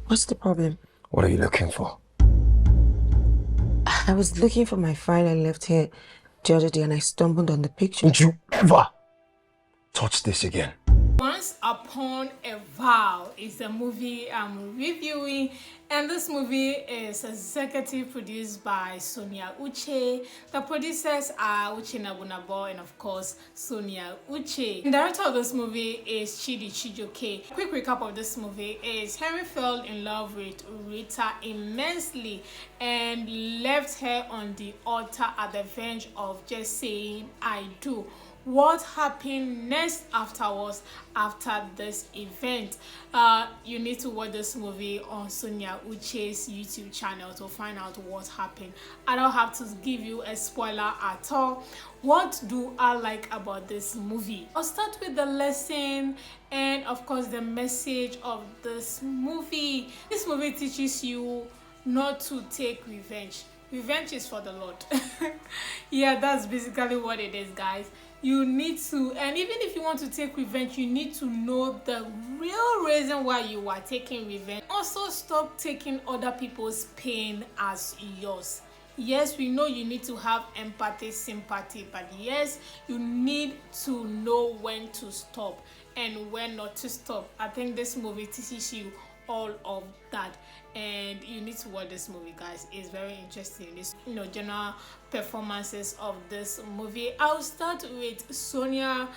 What's the problem? What are you looking for? I was looking for my file I left here the other day and I stumbled on the picture. Don't you ever touch this again. Once Upon a Vow is a movie I'm reviewing, and this movie is executive produced by Sonia Uche. The producers are Uche Nabunabo and of course Sonia Uche. The director of this movie is Chidi Chijoke. Quick recap of this movie is Henry fell in love with Rita immensely and left her on the altar at the verge of just saying I do. What happened next afterwards after this event? You need to watch this movie on Sonia Uche's YouTube channel to find out what happened. I don't have to give you a spoiler at all. What do I like about this movie? I'll start with the lesson and of course the message of this movie. This movie teaches you not to take revenge. Revenge is for the Lord. Yeah, that's basically what it is, guys. You need to, and even if you want to take revenge, you need to know the real reason why you are taking revenge. Also, stop taking other people's pain as yours. Yes, we know you need to have empathy, sympathy, but yes, you need to know when to stop and when not to stop. I think this movie teaches you all of that, and you need to watch this movie, guys. It's very interesting. This general performances of this movie. I'll start with Sonia.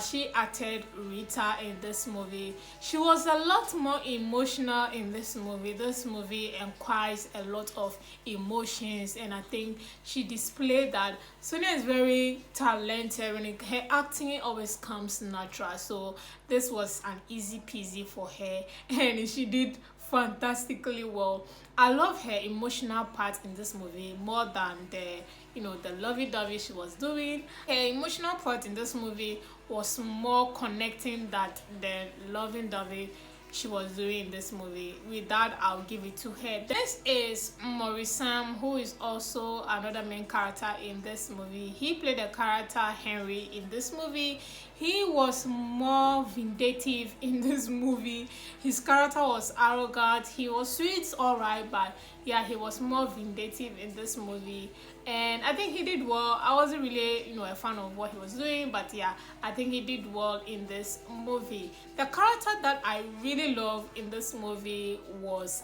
She acted Rita in this movie. She was a lot more emotional in this movie. This movie requires a lot of emotions, and I think she displayed that. Sonia is very talented and her acting always comes natural, so this was an easy peasy for her and she did fantastically well. I love her emotional part in this movie more than the lovey-dovey she was doing. Her emotional part in this movie was more connecting than the lovey-dovey she was doing in this movie. With that, I'll give it to her. This is Maurice, who is also another main character in this movie. He played the character Henry in this movie. He was more vindictive in this movie. His character was arrogant. He was sweet, alright, but yeah, he was more vindictive in this movie, and I think he did well. I wasn't really a fan of what he was doing, but yeah, I think he did well in this movie. The character that I really love in this movie was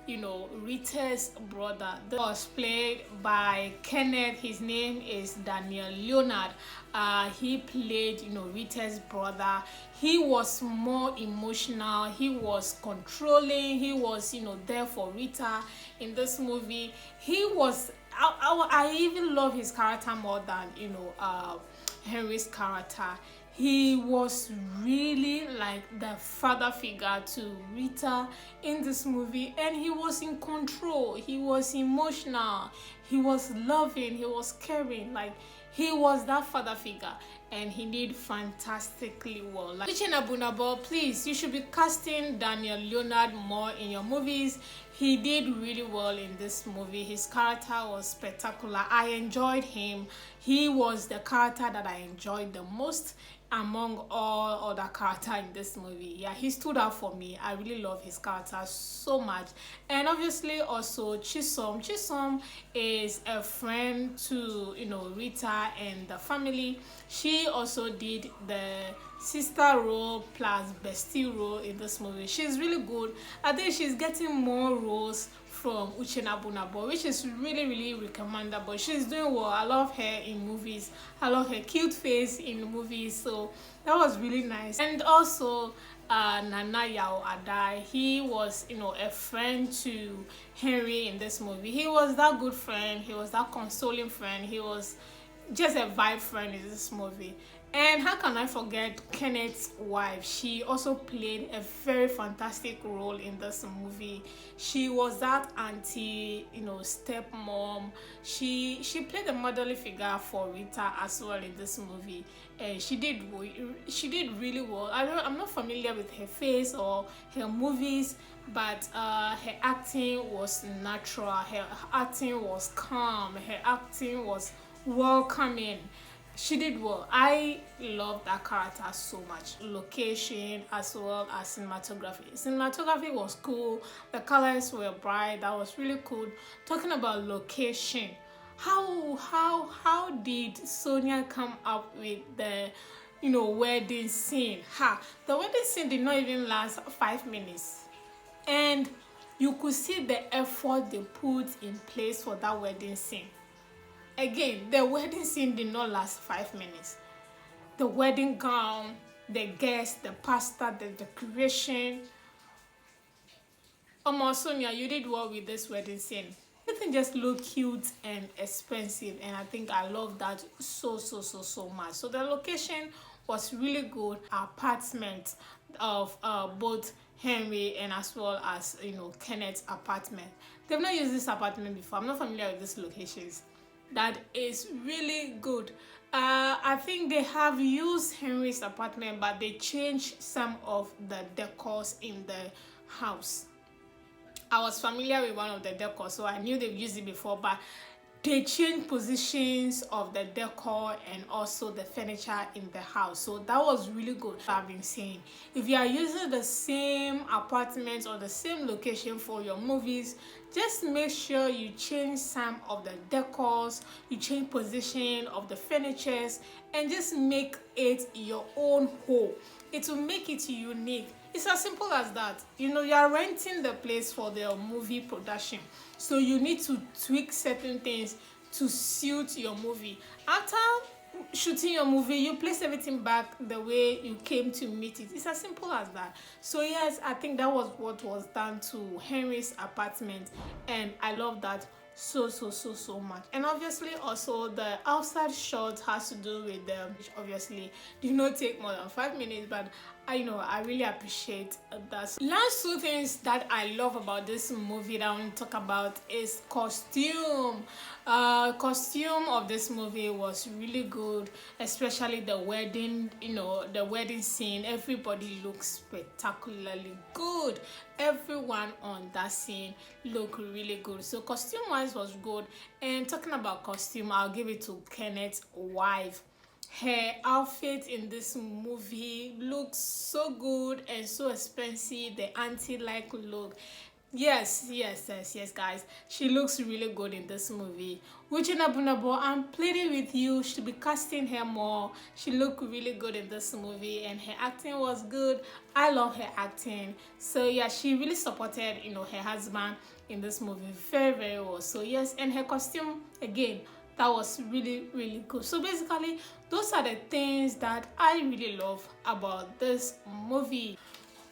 Rita's brother. That was played by Kenneth. His name is Daniel Leonard. He played Rita's brother. He was more emotional, he was controlling, he was there for Rita in this movie. He was I even love his character more than Henry's character. He was really like the father figure to Rita in this movie, and he was in control, he was emotional, he was loving, he was caring, like he was that father figure, and he did fantastically well. Like Uche Nabunabo, please, you should be casting Daniel Leonard more in your movies. He did really well in this movie. His character was spectacular. I enjoyed him. He was the character that I enjoyed the most among all other characters in this movie. Yeah, he stood out for me. I really love his character so much. And obviously also Chisom. Chisom is a friend to Rita and the family. She also did the sister role plus bestie role in this movie. She's really good. I think she's getting more roles from Uche Nabunabo, which is really recommendable. She's doing well. I love her in movies. I love her cute face in movies. So that was really nice. And also Nana Yao Adai, he was a friend to Henry in this movie. He was that good friend, he was that consoling friend, he was just a vibe friend in this movie. And how can I forget Kenneth's wife? She also played a very fantastic role in this movie. She was that auntie, stepmom. She played a motherly figure for Rita as well in this movie. And she did really well. I'm not familiar with her face or her movies, but her acting was natural. Her acting was calm. Her acting was welcoming. She did well. I love that character so much. Location as well as cinematography. Cinematography was cool. The colors were bright. That was really cool. Talking about location, how did Sonia come up with the wedding scene? The wedding scene did not even last 5 minutes, and you could see the effort they put in place for that wedding scene. Again, the wedding scene did not last 5 minutes. The wedding gown, the guests, the pasta, the decoration. Sonia, you did well with this wedding scene. Everything just looked cute and expensive, and I think I love that so much. So the location was really good. Apartment of both Henry and as well as Kenneth's apartment. They've not used this apartment before. I'm not familiar with these locations. That is really good. I think they have used Henry's apartment, but they changed some of the decors in the house. I was familiar with one of the decors, so I knew they've used it before, but they changed positions of the decor and also the furniture in the house. So that was really good. I've been saying, if you are using the same apartment or the same location for your movies, just make sure you change some of the decors, you change position of the furnitures, and just make it your own home. It will make it unique. It's as simple as that. You are renting the place for the movie production, so you need to tweak certain things to suit your movie. After shooting your movie, you place everything back the way you came to meet it. It's as simple as that. So yes, I think that was what was done to Henry's apartment, and I love that so much. And obviously also the outside shot has to do with them, which obviously did not take more than 5 minutes, but I really appreciate that. Last two things that I love about this movie that I want to talk about is costume. Costume of this movie was really good, especially the wedding, the wedding scene. Everybody looks spectacularly good. Everyone on that scene looked really good. So costume wise was good. And talking about costume, I'll give it to Kenneth's wife. Her outfit in this movie looks so good and so expensive. The auntie-like look. Yes, guys. She looks really good in this movie. Uche, I'm pleading with you. Should be casting her more. She looked really good in this movie, and her acting was good. I love her acting. So yeah, she really supported her husband in this movie very well. So yes, and her costume again, that was really good. So basically, those are the things that I really love about this movie.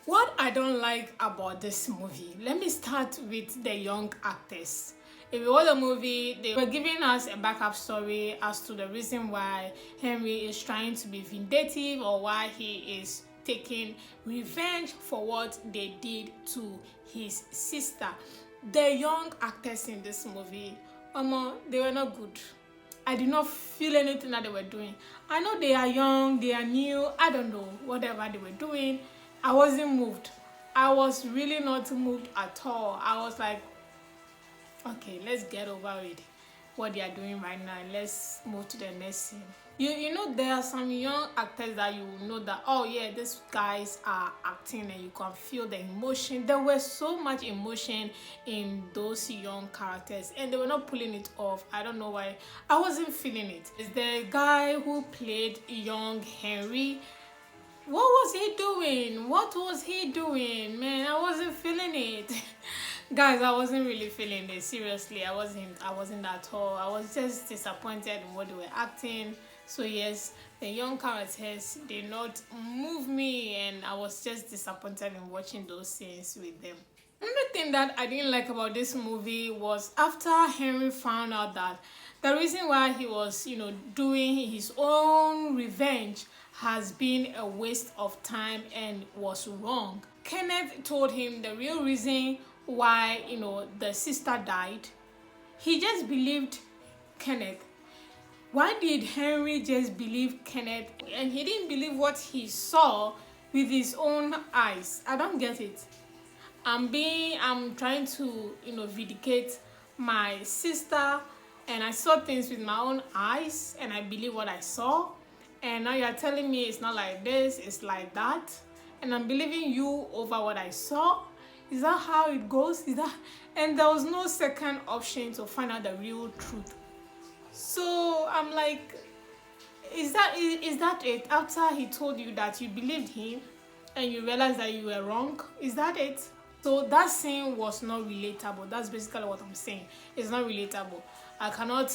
What I don't like about this movie, let me start with the young actors. If you watch the movie, they were giving us a backup story as to the reason why Henry is trying to be vindictive, or why he is taking revenge for what they did to his sister. The young actors in this movie, they were not good. I did not feel anything that they were doing. I know they are young, they are new, I don't know, whatever they were doing. I wasn't moved. I was really not moved at all. I was like, okay, let's get over with what they are doing right now and let's move to the next scene. You know, there are some young actors that you know that, oh yeah, these guys are acting, and you can feel the emotion. There was so much emotion in those young characters, and they were not pulling it off. I don't know why. I wasn't feeling it. It's the guy who played young Henry. What was he doing? What was he doing? Man, I wasn't feeling it. Guys, I wasn't really feeling it. Seriously, I wasn't at all. I was just disappointed in what they were acting. So yes, the young characters did not move me, and I was just disappointed in watching those scenes with them. Another thing that I didn't like about this movie was after Henry found out that the reason why he was, doing his own revenge has been a waste of time and was wrong. Kenneth told him the real reason why, the sister died. He just believed Kenneth. Why did Henry just believe Kenneth and he didn't believe what he saw with his own eyes? I don't get it. I'm trying to, vindicate my sister, and I saw things with my own eyes, and I believe what I saw. And now you're telling me it's not like this, it's like that, and I'm believing you over what I saw. Is that how it goes? Is that? And there was no second option to find out the real truth. So I'm like, is that it? After he told you that you believed him and you realized that you were wrong, is that it? So that scene was not relatable. That's basically what I'm saying. It's not relatable. I cannot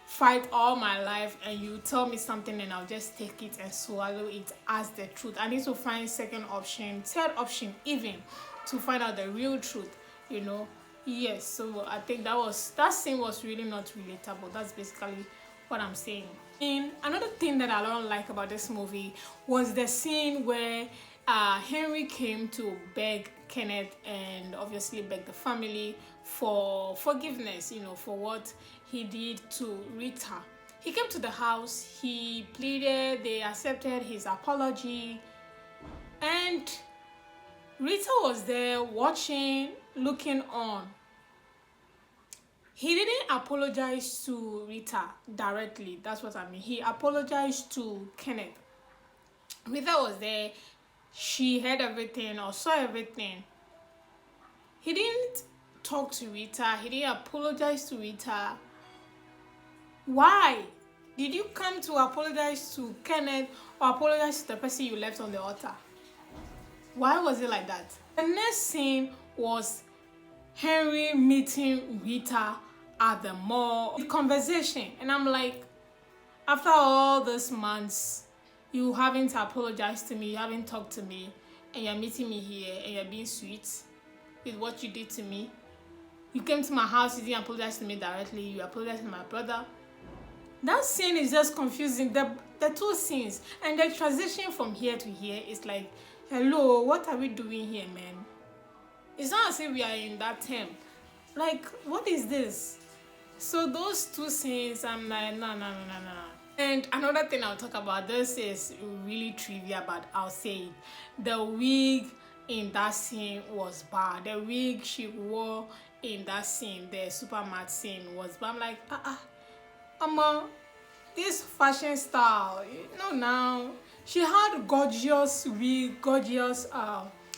fight all my life and you tell me something and I'll just take it and swallow it as the truth. I need to find second option, third option even, to find out the real truth, you know. Yes, so I think that scene was really not relatable. That's basically what I'm saying. And another thing that I don't like about this movie was the scene where Henry came to beg Kenneth and obviously beg the family for forgiveness, you know, for what he did to Rita. He came to the house, he pleaded, they accepted his apology, and Rita was there watching, looking on. He didn't apologize to Rita directly, that's what I mean. He apologized to Kenneth. Rita was there, she heard everything or saw everything. He didn't talk to Rita, he didn't apologize to Rita. Why? Did you come to apologize to Kenneth or apologize to the person you left on the altar? Why was it like that? The next scene was Henry meeting Rita at the mall. The conversation, and I'm like, after all these months, you haven't apologized to me, you haven't talked to me, and you're meeting me here and you're being sweet with what you did to me. You came to my house, you didn't apologize to me directly, you apologized to my brother. That scene is just confusing, the two scenes, and the transition from here to here is like, hello, what are we doing here, man? It's not as if we are in that temp. Like, what is this? So those two scenes, I'm like, no. And another thing I'll talk about, this is really trivia, but I'll say it. The wig in that scene was bad. The wig she wore in that scene, the super matte scene, was bad. I'm like, this fashion style, you know, now she had gorgeous wig, gorgeous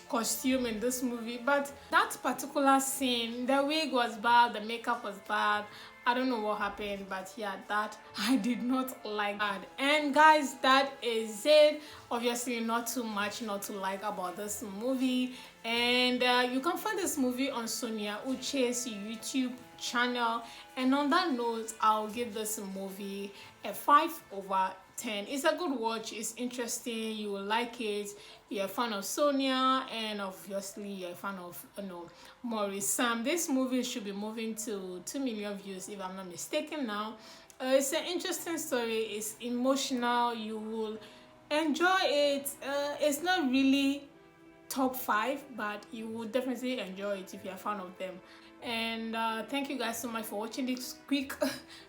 costume in this movie, but that particular scene, the wig was bad, the makeup was bad. I don't know what happened, but yeah, that I did not like that. And guys, that is it. Obviously not too much not to like about this movie, and you can find this movie on Sonia Uche's YouTube channel. And on that note, I'll give this movie a 5/10. It's a good watch, it's interesting, you will like it. You're a fan of Sonia, and obviously you're a fan of, you know, Maurice. This movie should be moving to 2 million views if I'm not mistaken now. It's an interesting story, it's emotional, you will enjoy it. It's not really top 5, but you will definitely enjoy it if you're a fan of them. And thank you guys so much for watching this quick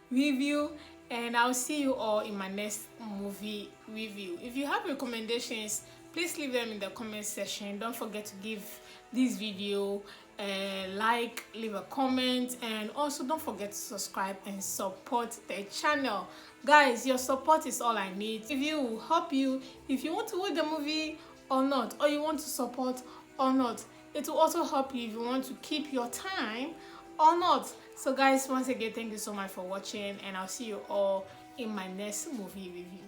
review, and I'll see you all in my next movie review. If you have recommendations, please leave them in the comment section. Don't forget to give this video a like, leave a comment, and also don't forget to subscribe and support the channel. Guys, your support is all I need. If you will help you, if you want to watch the movie or not, or you want to support or not, it will also help you if you want to keep your time or not. So guys, once again, thank you so much for watching, and I'll see you all in my next movie review.